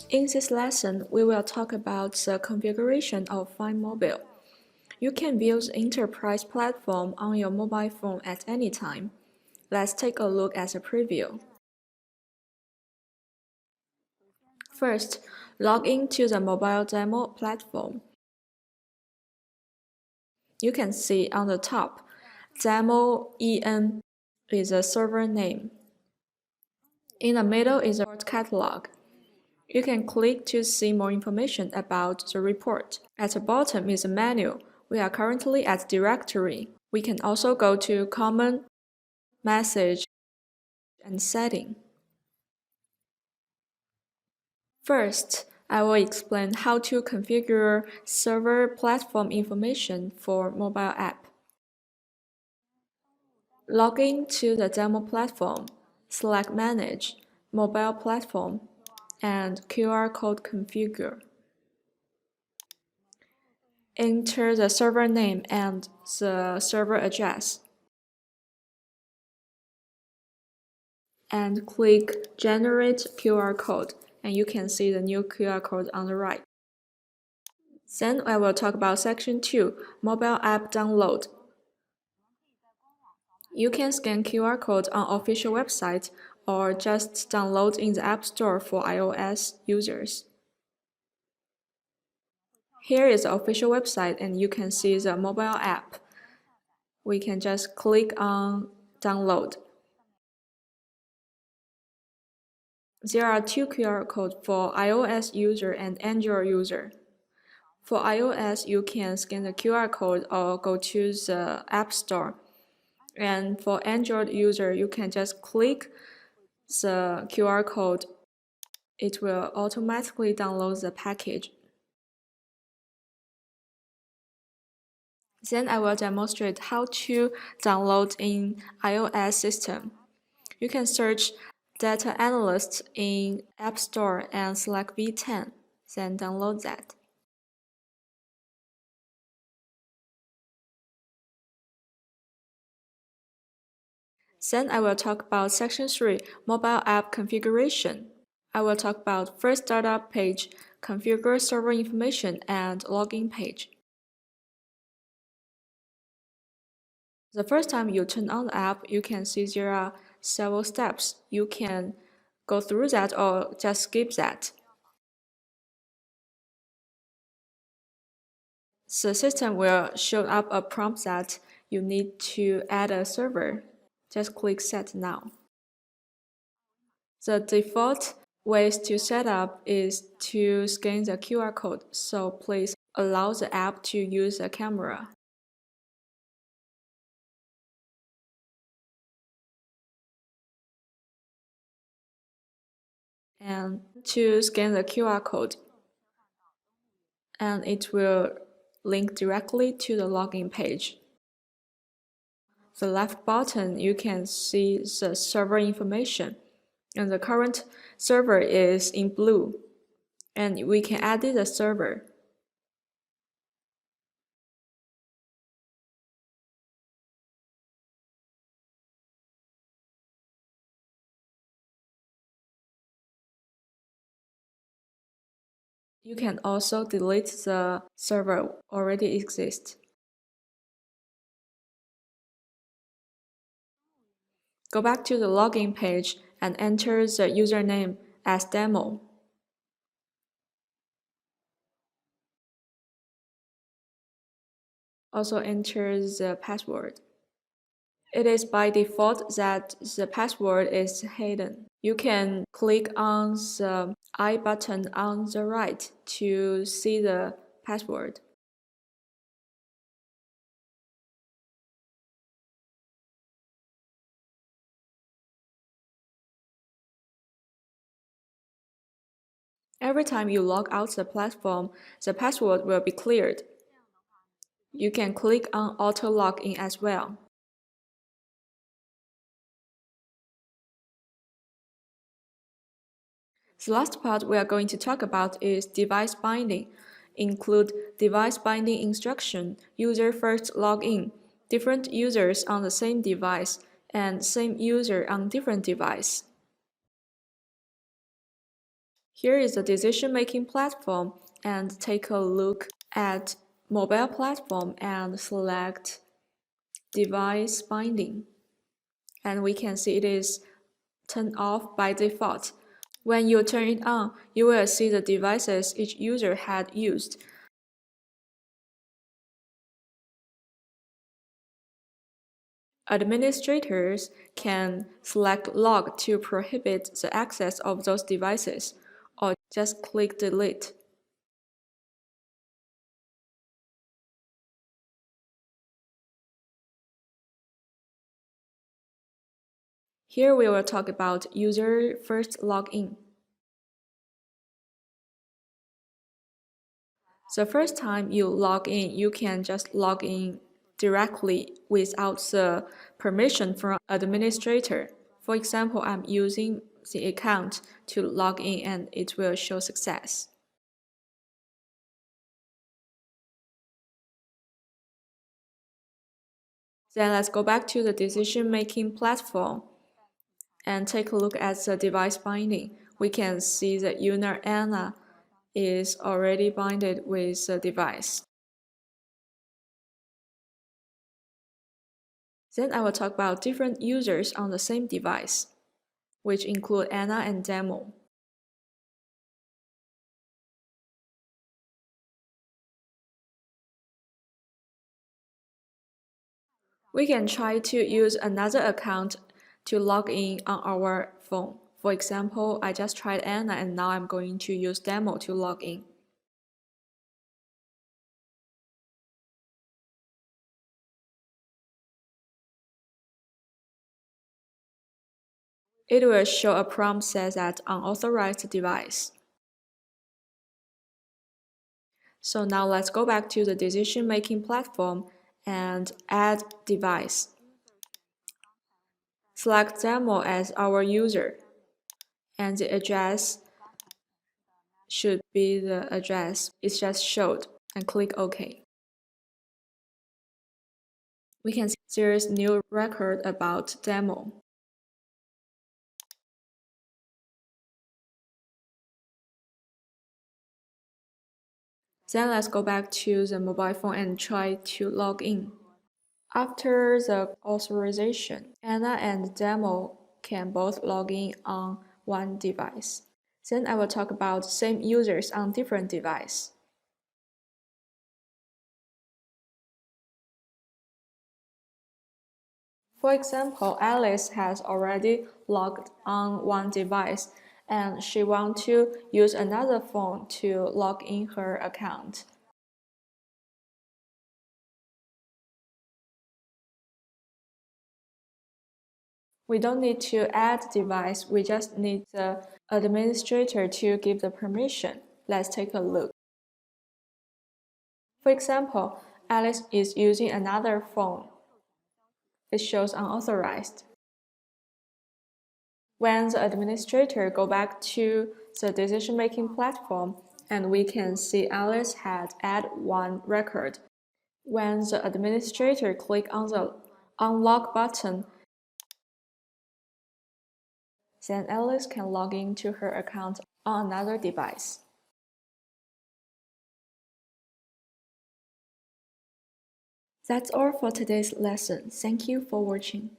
In this lesson, we will talk about the configuration of Fine Mobile. You can view the enterprise platform on your mobile phone at any time. Let's take a look at the preview. First, log into the mobile demo platform. You can see on the top, Demo EN is a server name. In the middle is a report catalog. You can click to see more information about the report. At the bottom is a menu. We are currently at Directory. We can also go to Common, Message, and Setting. First, I will explain how to configure server platform information for mobile app. Log in to the demo platform, select Manage, Mobile Platform, and QR Code Configure. Enter the server name and the server address, and click Generate QR Code, and you can see the new QR code on the right. Then I will talk about Section 2, Mobile App Download. You can scan QR code on official website or just download in the App Store for iOS users. Here is the official website and you can see the mobile app. We can just click on Download. There are two QR codes for iOS user and Android user. For iOS, you can scan the QR code or go to the App Store. And for Android user, you can just click the QR code. It will automatically download the package. Then I will demonstrate how to download in iOS system. You can search Data Analyst in App Store and select V10, then download that. Then I will talk about Section 3, Mobile App Configuration. I will talk about first startup page, configure server information, and login page. The first time you turn on the app, you can see there are several steps. You can go through that or just skip that. The system will show up a prompt that you need to add a server. Just click Set Now. The default ways to set up is to scan the QR code, so please allow the app to use a camera. And to scan the QR code, and it will link directly to the login page. The left button, you can see the server information, and the current server is in blue, and we can edit the server. You can also delete the server already exists. Go back to the login page and enter the username as demo. Also enter the password. It is by default that the password is hidden. You can click on the I button on the right to see the password. Every time you log out the platform, the password will be cleared. You can click on Auto Login as well. The last part we are going to talk about is device binding. Include device binding instruction, user first login, different users on the same device, and same user on different device. Here is the decision-making platform, and take a look at mobile platform and select device binding. And we can see it is turned off by default. When you turn it on, you will see the devices each user had used. Administrators can select log to prohibit the access of those devices, or just click delete. Here we will talk about user first login. The first time you log in, you can just log in directly without the permission from administrator. For example, I'm using the account to log in and it will show success. Then let's go back to the decision-making platform and take a look at the device binding. We can see that user Anna is already binded with the device. Then I will talk about different users on the same device, which include Anna and Demo. We can try to use another account to log in on our phone. For example, I just tried Anna and now I'm going to use Demo to log in. It will show a prompt says that unauthorized device. So now let's go back to the decision-making platform and add device. Select Demo as our user, and the address should be the address it just showed, and click OK. We can see there is new record about Demo. Then let's go back to the mobile phone and try to log in. After the authorization, Anna and Demo can both log in on one device. Then I will talk about same users on different devices. For example, Alice has already logged on one device and she wants to use another phone to log in her account. We don't need to add device, we just need the administrator to give the permission. Let's take a look. For example, Alice is using another phone. It shows unauthorized. When the administrator go back to the decision-making platform, and we can see Alice had add one record. When the administrator click on the unlock button, then Alice can log into her account on another device. That's all for today's lesson. Thank you for watching.